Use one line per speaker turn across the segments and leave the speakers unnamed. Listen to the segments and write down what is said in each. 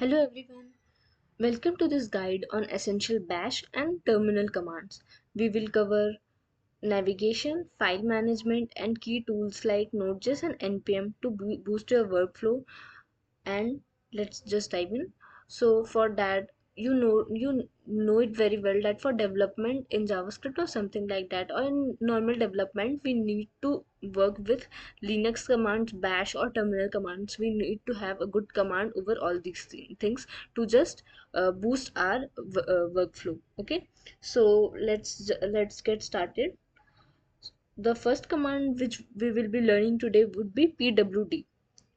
Hello everyone, welcome to this guide on essential bash and terminal commands. We will cover navigation, file management and key tools like Node.js and npm to boost your workflow, and let's just dive in. So for that, you know it very well that for development in JavaScript or something like that, or in normal development, we need to work with Linux commands, bash or terminal commands. We need to have a good command over all these things to just boost our workflow. Okay, so let's get started. The first command which we will be learning today would be pwd.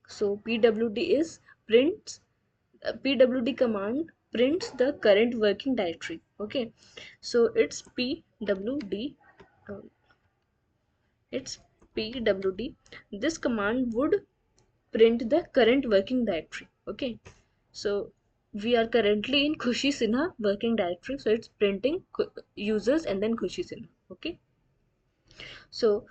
So pwd is prints pwd command prints the current working directory. Okay, so uh, it's pwd. This command would print the current working directory. Okay, so we are currently in Khushi Sinha working directory, so it's printing users and then Khushi Sinha. Okay, so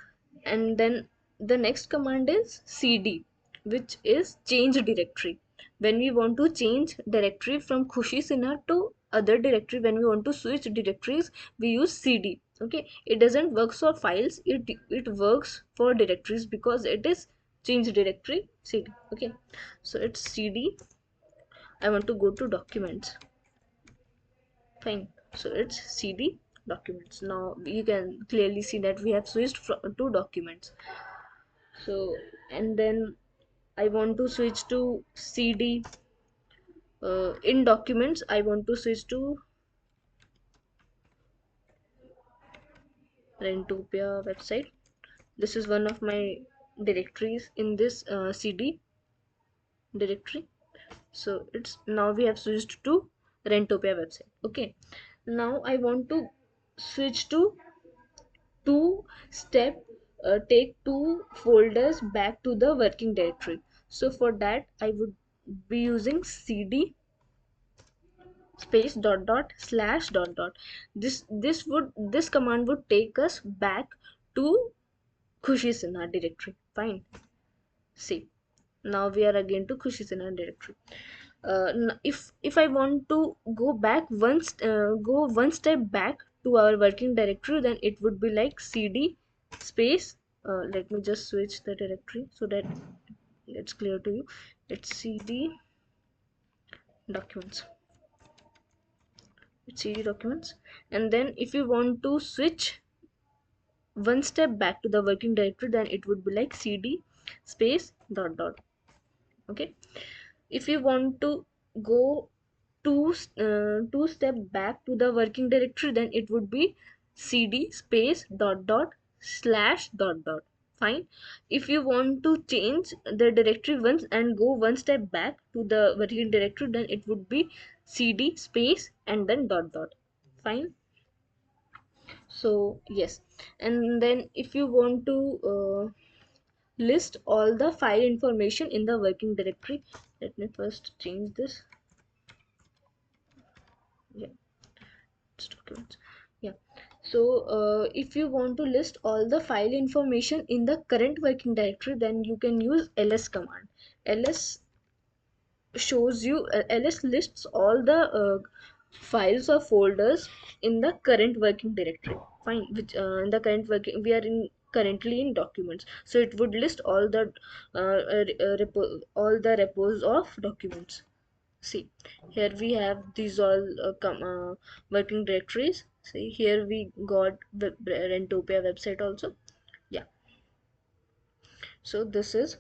and then the next command is cd, which is change directory. When we want to change directory from Khushi Sinha to other directory, when we want to switch directories, we use cd. Okay, it doesn't work for files, it works for directories because it is change directory cd. Okay, so it's cd. I want to go to documents. Fine, so it's cd documents. Now you can clearly see that we have switched from to documents. So and then I want to switch to cd. In documents I want to switch to Rentopia website. This is one of my directories in this cd directory. So it's now we have switched to Rentopia website. Okay, now I want to switch to two step take two folders back to the working directory. So for that I would be using cd space dot dot slash dot dot. This command would take us back to Khushi Sinha directory. Fine, see, now we are again to Khushi Sinha directory. If I want to go one step back to our working directory, then it would be like cd space, let me just switch the directory so that it's clear to you. It's cd documents. It's cd documents. And then if you want to switch one step back to the working directory, then it would be like cd space dot dot. Okay, if you want to go two step back to the working directory, then it would be cd space dot dot slash dot dot. Fine, if you want to change the directory once and go one step back to the working directory, then it would be cd space and then dot dot. Fine, so yes. And then if you want to list all the file information in the working directory, let me first change this. Yeah, it's documents. Yeah, so if you want to list all the file information in the current working directory, then you can use ls command. ls shows you ls lists all the files or folders in the current working directory. Fine, which in the current working, we are in currently in documents, so it would list all the all the repos of documents. See, here we have these all working directories. See, here we got the Rentopia website also. Yeah, so this is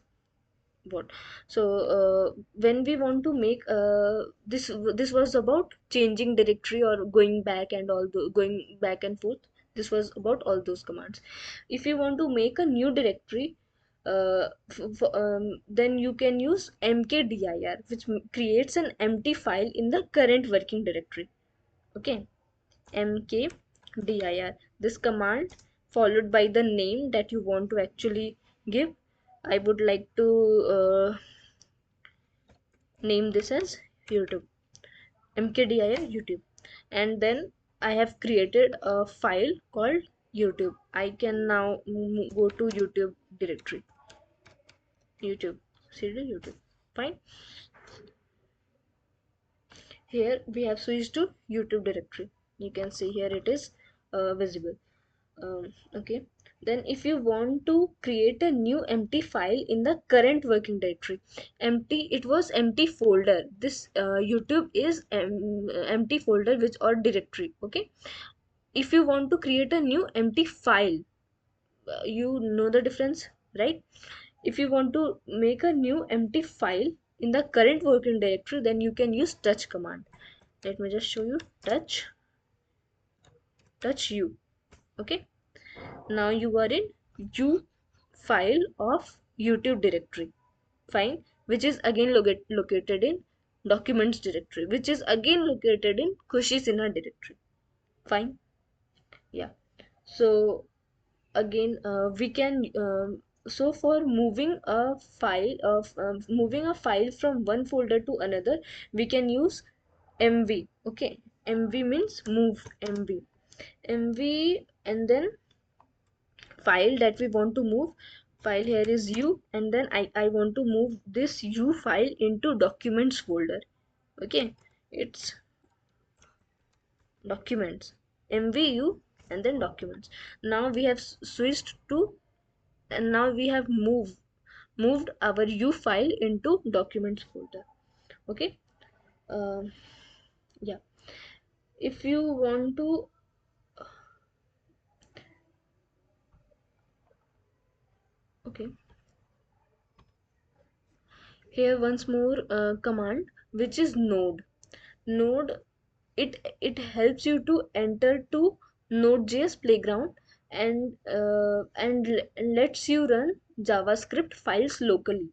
what. So when we want to make this was about changing directory or going back and all the going back and forth. This was about all those commands. If you want to make a new directory, then you can use mkdir, which creates an empty file in the current working directory. Okay, mkdir, this command followed by the name that you want to actually give. I would like to name this as YouTube, mkdir YouTube. And then I have created a file called YouTube. I can now go to YouTube directory. YouTube, cd YouTube. Fine, Here we have switched to YouTube directory. You can see here it is visible. Okay, then if you want to create a new empty file in the current working directory, empty, it was empty folder, this YouTube is empty folder which or directory. Okay, if you want to create a new empty file, you know the difference, right? If you want to make a new empty file in the current working directory, then you can use touch command. Let me just show you. Touch u. Okay, now you are in u file of YouTube directory. Fine, which is again located in documents directory, which is again located in Khushi Sinha directory. Fine. Yeah, so again we can so for moving a file from one folder to another, we can use mv. Okay, mv means move. Mv and then file that we want to move, file here is u, and then I want to move this u file into documents folder. Okay, it's documents, mvu, and then documents. Now we have switched to, and now we have moved our u file into documents folder. Okay, um, yeah, if you want to, okay, here once more command, which is node. It helps you to enter to node.js playground, and lets you run javascript files locally.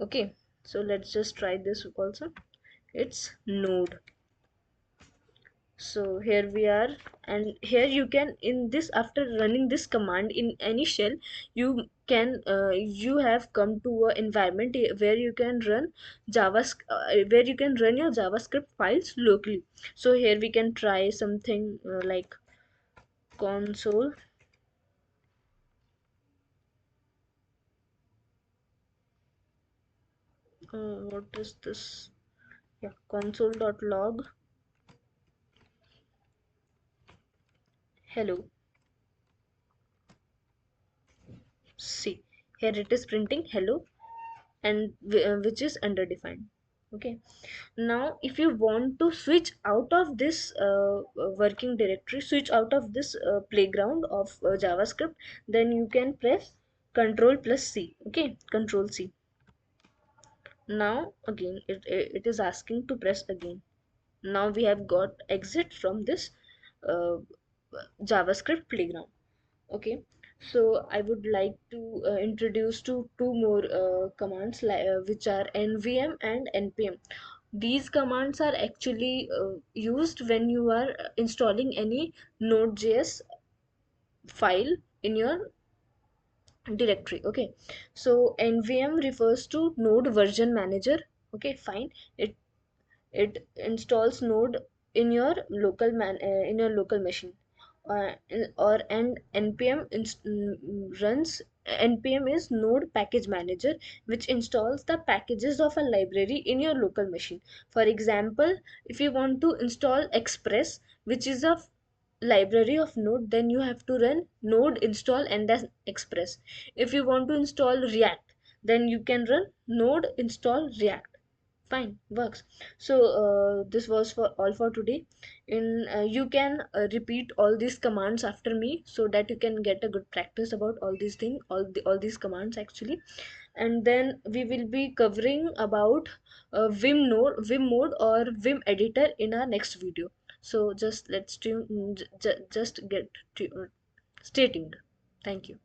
Okay, so let's just try this also. It's node. So here we are, and here you can, in this, after running this command in any shell, you can you have come to a environment where you can run where you can run your javascript files locally. So here we can try something like console, what is this, yeah, console.log hello. See, here it is printing hello, and which is underdefined. Okay, now if you want to switch out of this working directory, switch out of this playground of javascript, then you can press control plus c. Okay, control c. Now again it is asking to press again. Now we have got exit from this uh, javascript playground. Okay, so I would like to introduce to two more commands, which are nvm and npm. These commands are actually used when you are installing any node.js file in your directory. Okay, so nvm refers to node version manager. Okay, fine. It installs node in your in your local machine, uh, or and npm runs. Npm is node package manager, which installs the packages of a library in your local machine. For example, if you want to install express, which is a library of node, then you have to run node install and then express. If you want to install react, then you can run node install react. Fine, works. So this was for all for today. In you can repeat all these commands after me, so that you can get a good practice about all these things, all these commands actually. And then we will be covering about vim mode or vim editor in our next video. So just let's tune, just get to, stay tuned. Thank you.